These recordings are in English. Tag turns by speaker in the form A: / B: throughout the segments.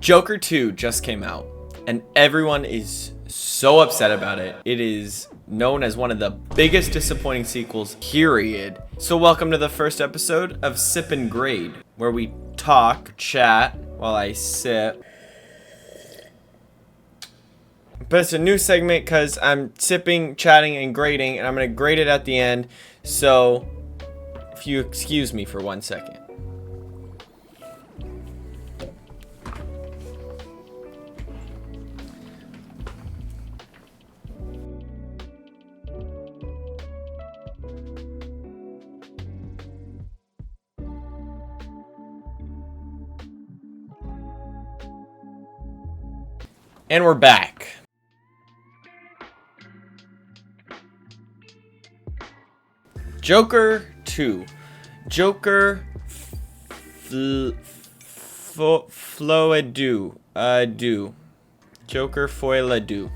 A: Joker 2 just came out, and everyone is so upset about it. It is known as one of the biggest disappointing sequels, period. So welcome to the first episode of Sip and Grade, where we chat, while I sip. But it's a new segment because I'm sipping, chatting, and grading, and I'm going to grade it at the end. So if you excuse me for 1 second. And we're back. Joker 2. Joker Folie. Joker Folie.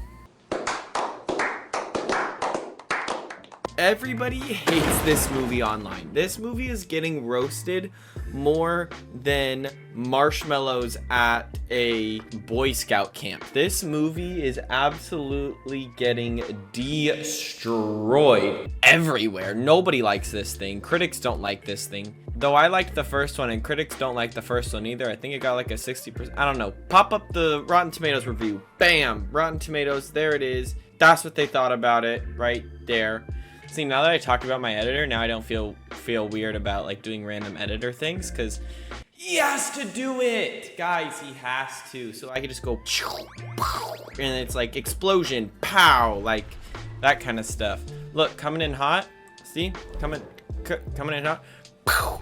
A: Everybody hates this movie online. This movie is getting roasted more than marshmallows at a Boy Scout camp. This movie is absolutely getting destroyed everywhere. Nobody likes this thing. Critics don't like this thing. Though I liked the first one and critics don't like the first one either. I think it got like a 60%. I don't know. Pop up the Rotten Tomatoes review. Bam! Rotten Tomatoes. There it is. That's what they thought about it right there. See, now that I talked about my editor, now I don't feel weird about like doing random editor things because he has to do it, guys. He has to. So I can just go and it's like explosion, pow, like that kind of stuff. Look, coming in hot. See, coming in hot.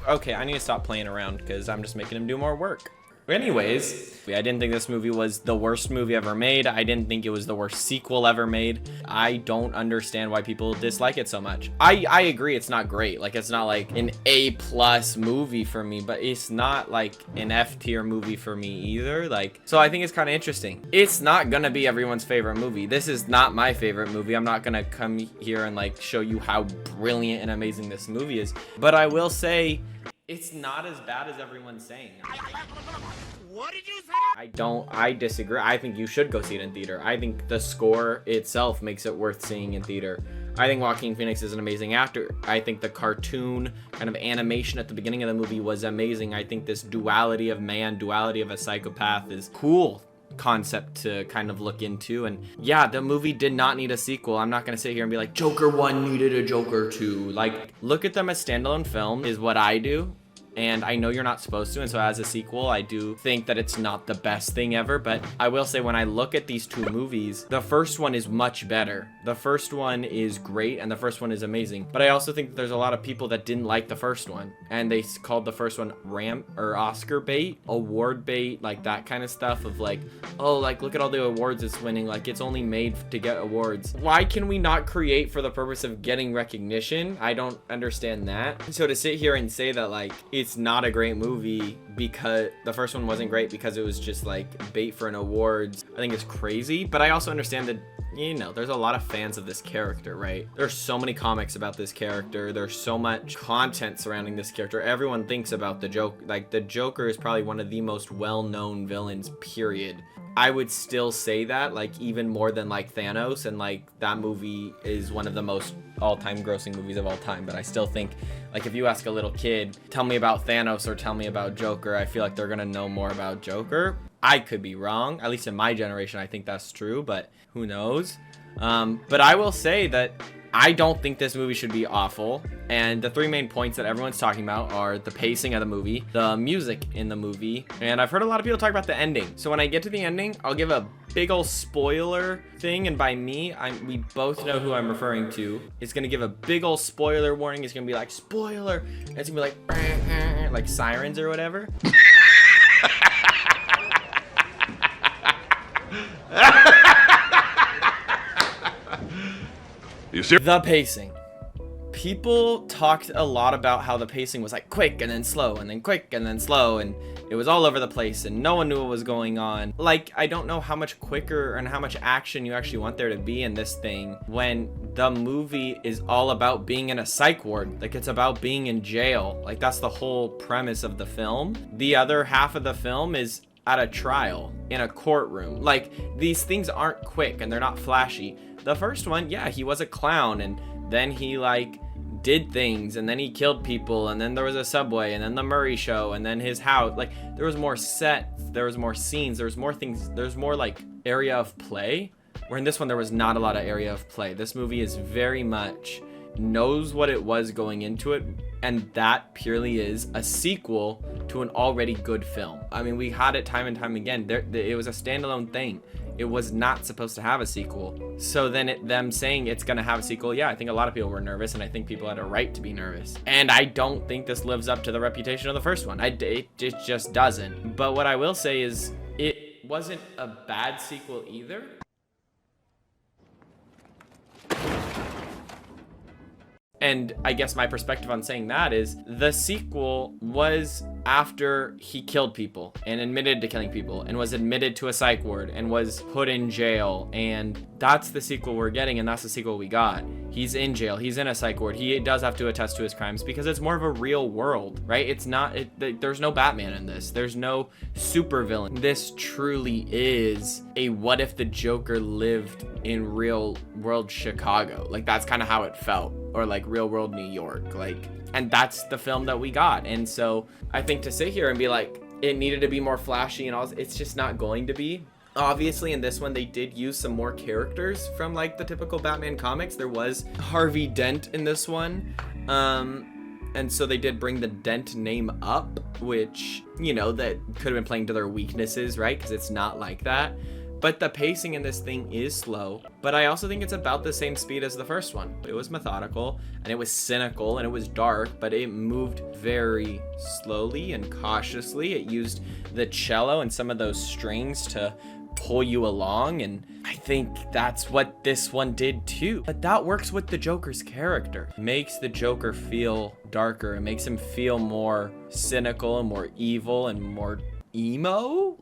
A: Okay, I need to stop playing around because I'm just making him do more work. Anyways, I didn't think this movie was the worst movie ever made. I didn't think it was the worst sequel ever made. I don't understand why people dislike it so much. I agree it's not great. Like, it's not like an A+ movie for me, but it's not like an F tier movie for me either. Like, so I think it's kind of interesting. It's not gonna be everyone's favorite movie. This is not my favorite movie. I'm not gonna come here and like show you how brilliant and amazing this movie is. But I will say, it's not as bad as everyone's saying. What did you say? I disagree. I think you should go see it in theater. I think the score itself makes it worth seeing in theater. I think Joaquin Phoenix is an amazing actor. I think the cartoon kind of animation at the beginning of the movie was amazing. I think this duality of man, duality of a psychopath is cool concept to kind of look into. And yeah, the movie did not need a sequel. I'm not gonna sit here and be like Joker 1 needed a Joker 2. Like, look at them as standalone film is what I do. And I know you're not supposed to, and so as a sequel, I do think that it's not the best thing ever, but I will say when I look at these two movies, the first one is much better. The first one is great, and the first one is amazing. But I also think that there's a lot of people that didn't like the first one, and they called the first one Oscar bait, award bait, like that kind of stuff of like, oh, like, look at all the awards it's winning, like, it's only made to get awards. Why can we not create for the purpose of getting recognition? I don't understand that. So to sit here and say that, like, it's not a great movie because the first one wasn't great because it was just like bait for an awards, I think it's crazy. But I also understand that, you know, there's a lot of fans of this character, right? There's so many comics about this character. There's so much content surrounding this character. Everyone thinks about the Joker. Like, the Joker is probably one of the most well-known villains, period. I would still say that, like, even more than like Thanos, and like that movie is one of the most all-time grossing movies of all time. But I still think, like, if you ask a little kid, tell me about Thanos or tell me about Joker, I feel like they're gonna know more about Joker. I could be wrong, at least in my generation I think that's true, but who knows. But I will say that I don't think this movie should be awful. And the three main points that everyone's talking about are the pacing of the movie, the music in the movie, and I've heard a lot of people talk about the ending. So when I get to the ending, I'll give a big old spoiler thing, and by me, we both know who I'm referring to. It's gonna give a big old spoiler warning. It's gonna be like, spoiler, and it's gonna be like sirens or whatever.
B: You serious?
A: The pacing. People talked a lot about how the pacing was like quick and then slow and then quick and then slow, and it was all over the place and no one knew what was going on. Like, I don't know how much quicker and how much action you actually want there to be in this thing when the movie is all about being in a psych ward. Like, it's about being in jail. Like, that's the whole premise of the film. The other half of the film is at a trial in a courtroom. Like, these things aren't quick and they're not flashy. The first one, yeah, he was a clown, and then he like did things, and then he killed people, and then there was a subway, and then the Murray show, and then his house. Like, there was more sets, there was more scenes, there was more things, there's more like area of play, where in this one there was not a lot of area of play. This movie is very much knows what it was going into it, and that purely is a sequel to an already good film. I mean, we had it time and time again. It was a standalone thing. It was not supposed to have a sequel. So then them saying it's gonna have a sequel, yeah, I think a lot of people were nervous, and I think people had a right to be nervous. And I don't think this lives up to the reputation of the first one. It just doesn't. But what I will say is it wasn't a bad sequel either. And I guess my perspective on saying that is the sequel was after he killed people and admitted to killing people and was admitted to a psych ward and was put in jail. And that's the sequel we're getting, and that's the sequel we got. He's in jail. He's in a psych ward. He does have to attest to his crimes because it's more of a real world, right? It's not, there's no Batman in this. There's no supervillain. This truly is a what if the Joker lived in real world Chicago. Like, that's kind of how it felt. Or like real world New York. Like, and that's the film that we got. And so I think to sit here and be like, it needed to be more flashy and all, it's just not going to be. Obviously, in this one, they did use some more characters from like the typical Batman comics. There was Harvey Dent in this one. And so they did bring the Dent name up, which, you know, that could have been playing to their weaknesses, right? Because it's not like that. But the pacing in this thing is slow, but I also think it's about the same speed as the first one. It was methodical, and it was cynical, and it was dark, but it moved very slowly and cautiously. It used the cello and some of those strings to pull you along, and I think that's what this one did too. But that works with the Joker's character. It makes the Joker feel darker. It makes him feel more cynical and more evil and more emo.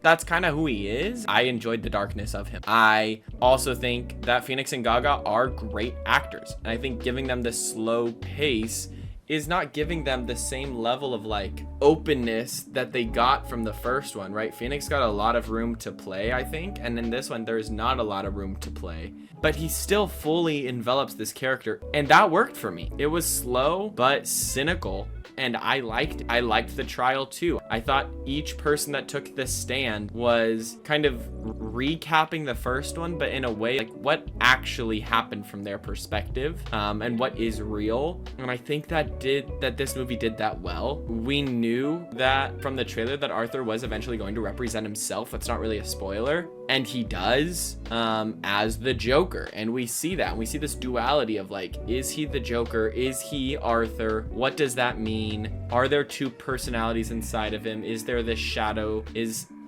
A: That's kind of who he is. I enjoyed the darkness of him. I also think that Phoenix and Gaga are great actors. And I think giving them the slow pace is not giving them the same level of like openness that they got from the first one, right? Phoenix got a lot of room to play, I think. And in this one, there's not a lot of room to play. But he still fully envelops this character. And that worked for me. It was slow, but cynical. And I liked the trial too. I thought each person that took this stand was kind of recapping the first one, but in a way like what actually happened from their perspective, and what is real. And I think that this movie did that well. We knew that from the trailer that Arthur was eventually going to represent himself. That's not really a spoiler. And he does, as the Joker. And we see that. We see this duality of like, is he the Joker? Is he Arthur? What does that mean? Are there two personalities inside of him? Is there this shadow?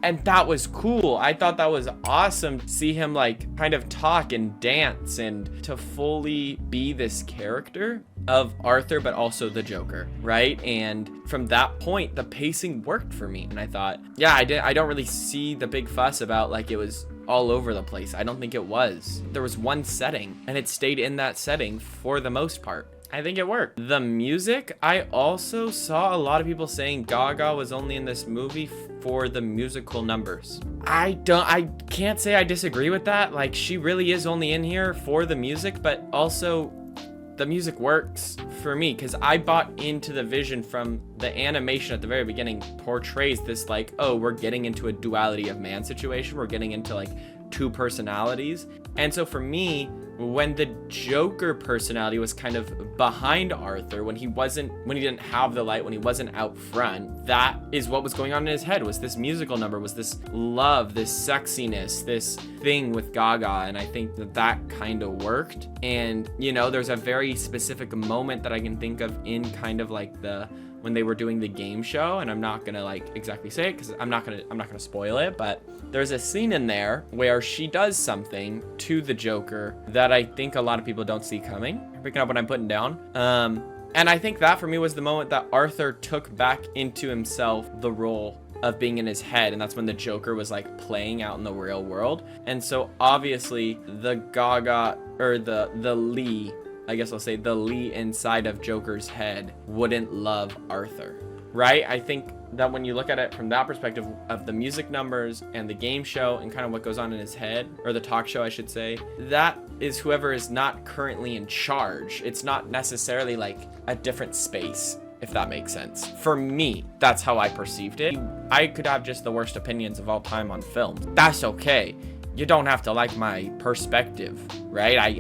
A: And that was cool. I thought that was awesome to see him like kind of talk and dance and to fully be this character of Arthur, but also the Joker, right? And from that point, the pacing worked for me. And I thought, yeah, I don't really see the big fuss about like it was all over the place. I don't think it was. There was one setting and it stayed in that setting for the most part. I think it worked. The music, I also saw a lot of people saying Gaga was only in this movie for the musical numbers. I can't say I disagree with that. Like, she really is only in here for the music, but also the music works for me because I bought into the vision from the animation at the very beginning portrays this like, oh, we're getting into a duality of man situation. We're getting into like two personalities. And so for me, when the Joker personality was kind of behind Arthur, when he didn't have the light, when he wasn't out front, that is what was going on in his head, was this musical number, was this love, this sexiness, this thing with Gaga. And I think that kind of worked. And, you know, there's a very specific moment that I can think of in kind of like when they were doing the game show, and I'm not gonna like exactly say it because I'm not gonna spoil it, but there's a scene in there where she does something to the Joker that I think a lot of people don't see coming. You're picking up what I'm putting down. And I think that for me was the moment that Arthur took back into himself the role of being in his head, and that's when the Joker was like playing out in the real world. And so obviously the Gaga, or the Lee, I guess I'll say the Lee inside of Joker's head wouldn't love Arthur, right? I think that when you look at it from that perspective of the music numbers and the game show and kind of what goes on in his head, or the talk show, I should say, that is whoever is not currently in charge. It's not necessarily like a different space, if that makes sense. For me, that's how I perceived it. I could have just the worst opinions of all time on film. That's okay. You don't have to like my perspective, right?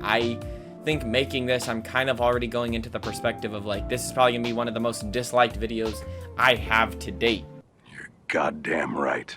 A: I think making this, I'm kind of already going into the perspective of like, this is probably gonna be one of the most disliked videos I have to date.
B: You're goddamn right.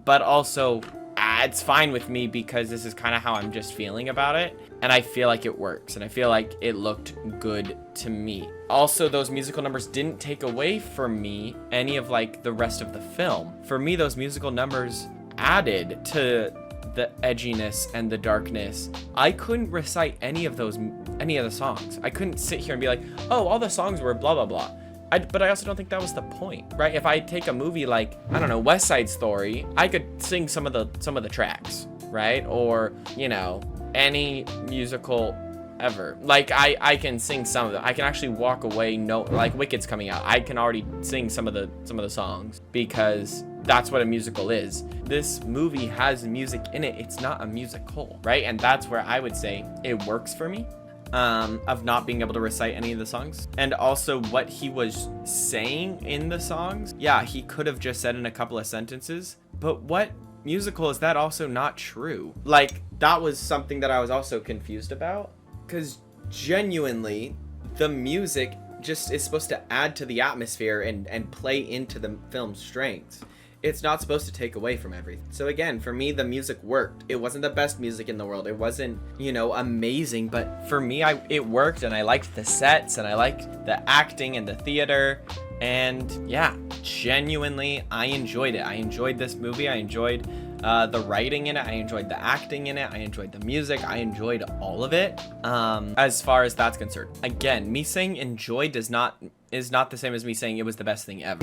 A: But also, it's fine with me because this is kind of how I'm just feeling about it. And I feel like it works. And I feel like it looked good to me. Also, those musical numbers didn't take away from me any of like the rest of the film. For me, those musical numbers added to the edginess and the darkness. I couldn't recite any of the songs. I couldn't sit here and be like, oh, all the songs were blah, blah, blah. But I also don't think that was the point, right? If I take a movie like, I don't know, West Side Story, I could sing some of the tracks, right? Or, you know, any musical ever. Like I can sing some of them. I can actually walk away, like Wicked's coming out, I can already sing some of the songs because that's what a musical is. This movie has music in it. It's not a musical, right? And that's where I would say it works for me, of not being able to recite any of the songs. And also what he was saying in the songs, yeah, he could have just said in a couple of sentences, but what musical is that also not true? Like, that was something that I was also confused about, because genuinely the music just is supposed to add to the atmosphere and play into the film's strengths. It's not supposed to take away from everything. So again, for me, the music worked. It wasn't the best music in the world. It wasn't, you know, amazing, but for me, it worked, and I liked the sets, and I liked the acting and the theater, and yeah, genuinely, I enjoyed it. I enjoyed this movie. I enjoyed the writing in it. I enjoyed the acting in it. I enjoyed the music. I enjoyed all of it, as far as that's concerned. Again, me saying enjoy is not the same as me saying it was the best thing ever.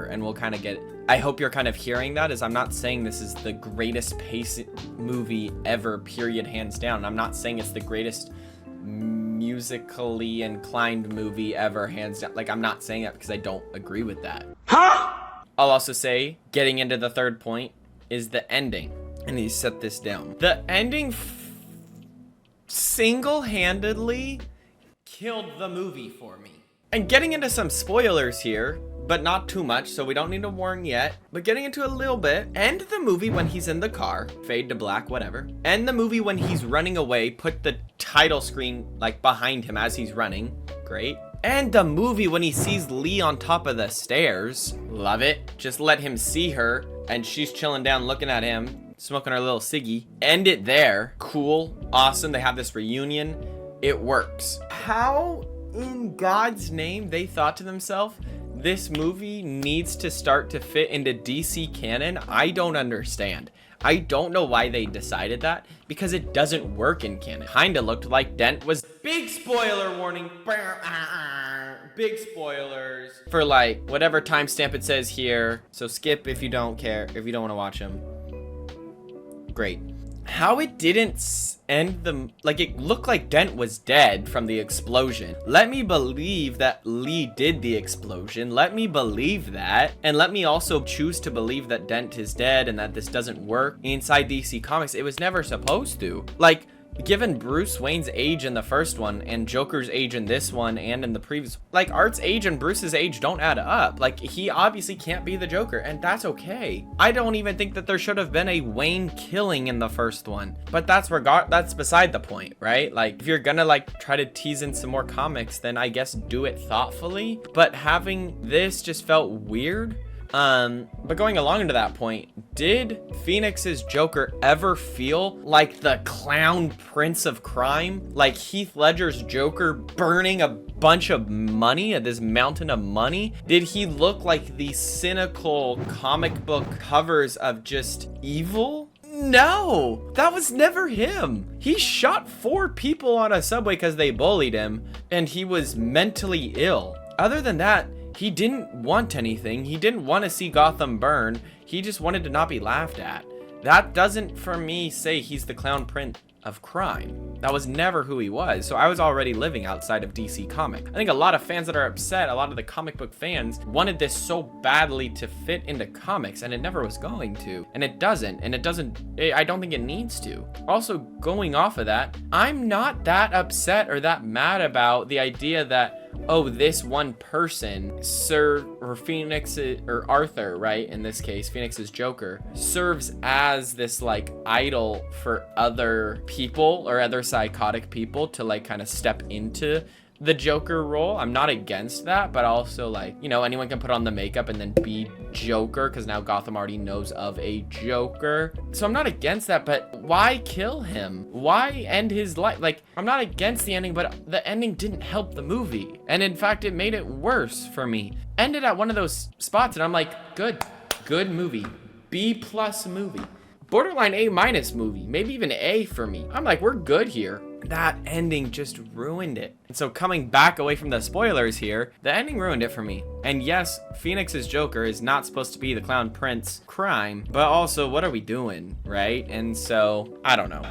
A: And we'll kind of get, I hope you're kind of hearing that, as I'm not saying this is the greatest pace movie ever, period, hands down. I'm not saying it's the greatest musically inclined movie ever, hands down. Like, I'm not saying that because I don't agree with that. Huh? I'll also say, getting into the third point, is the ending. And he set this down. The ending single-handedly killed the movie for me. And getting into some spoilers here, but not too much, so we don't need to warn yet, but getting into a little bit. End the movie when he's in the car, fade to black, whatever. End the movie when he's running away, put the title screen like behind him as he's running, great. End the movie when he sees Lee on top of the stairs, love it. Just let him see her, and she's chilling down looking at him, smoking her little ciggy. End it there, cool, awesome, they have this reunion, it works. How in God's name they thought to themselves, this movie needs to start to fit into DC canon? I don't understand. I don't know why they decided that, because it doesn't work in canon. Kinda looked like Dent was, big spoiler warning, big spoilers for like whatever timestamp it says here. So skip if you don't care, if you don't want to watch them. Great. How it didn't end the, like, it looked like Dent was dead from the explosion. Let me believe that Lee did the explosion. Let me believe that. And let me also choose to believe that Dent is dead and that this doesn't work inside DC Comics. It was never supposed to. Like, given Bruce Wayne's age in the first one and Joker's age in this one and in the previous, like, Art's age and Bruce's age don't add up. Like, he obviously can't be the Joker, and that's okay. I don't even think that there should have been a Wayne killing in the first one, but that's beside the point, right? Like, if you're gonna like try to tease in some more comics, then I guess do it thoughtfully. But having this just felt weird. But going along into that point, did Phoenix's Joker ever feel like the clown prince of crime? Like Heath Ledger's Joker burning a bunch of money, this mountain of money? Did he look like the cynical comic book covers of just evil? No, that was never him. He shot 4 people on a subway because they bullied him, and he was mentally ill. Other than that, he didn't want anything. He didn't want to see Gotham burn. He just wanted to not be laughed at. That doesn't, for me, say he's the clown prince of crime. That was never who he was. So I was already living outside of DC Comic. I think a lot of fans that are upset, a lot of the comic book fans wanted this so badly to fit into comics, and it never was going to. And it doesn't. And I don't think it needs to. Also, going off of that, I'm not that upset or that mad about the idea that, oh, this one person or Arthur, right? In this case, Phoenix's Joker serves as this like idol for other people or other psychotic people to like kind of step into the Joker role. I'm not against that, but also like, you know, anyone can put on the makeup and then be Joker because now Gotham already knows of a Joker. So I'm not against that, but why kill him? Why end his life? Like, I'm not against the ending, but the ending didn't help the movie. And in fact, it made it worse for me. Ended at one of those spots and I'm like, good movie. B+ movie. Borderline A- movie, maybe even A for me. I'm like, we're good here. That ending just ruined it. And so coming back away from the spoilers here, the ending ruined it for me. And yes, Phoenix's Joker is not supposed to be the Clown Prince crime, but also what are we doing, right? And so, I don't know.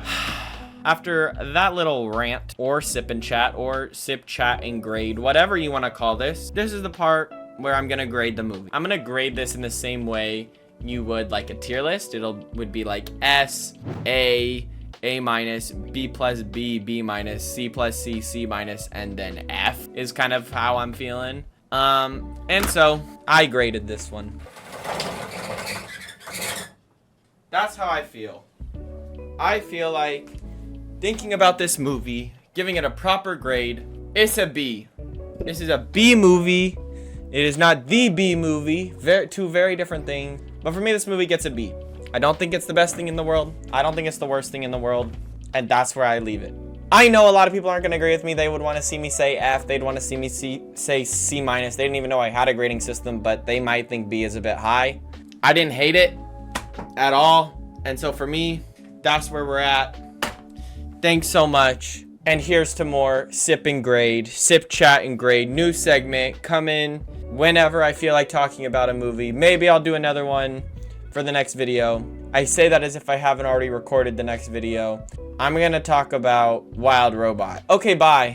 A: After that little rant or sip and chat or sip, chat, and grade, whatever you want to call this is the part where I'm going to grade the movie. I'm going to grade this in the same way you would like a tier list. Would be like S, A, A-, B+, B, B-, C+, C, C-, and then F is kind of how I'm feeling. And so I graded this one. That's how I feel. I feel like thinking about this movie, giving it a proper grade, it's a B. This is a B movie. It is not the B movie. Two very different things. But for me, this movie gets a B. I don't think it's the best thing in the world. I don't think it's the worst thing in the world. And that's where I leave it. I know a lot of people aren't going to agree with me. They would want to see me say F. They'd want to see me say C-. They didn't even know I had a grading system, but they might think B is a bit high. I didn't hate it at all. And so for me, that's where we're at. Thanks so much. And here's to more sip and grade, sip, chat, and grade. New segment coming whenever I feel like talking about a movie. Maybe I'll do another one for the next video. I say that as if I haven't already recorded the next video. I'm gonna talk about Wild Robot. Okay, bye.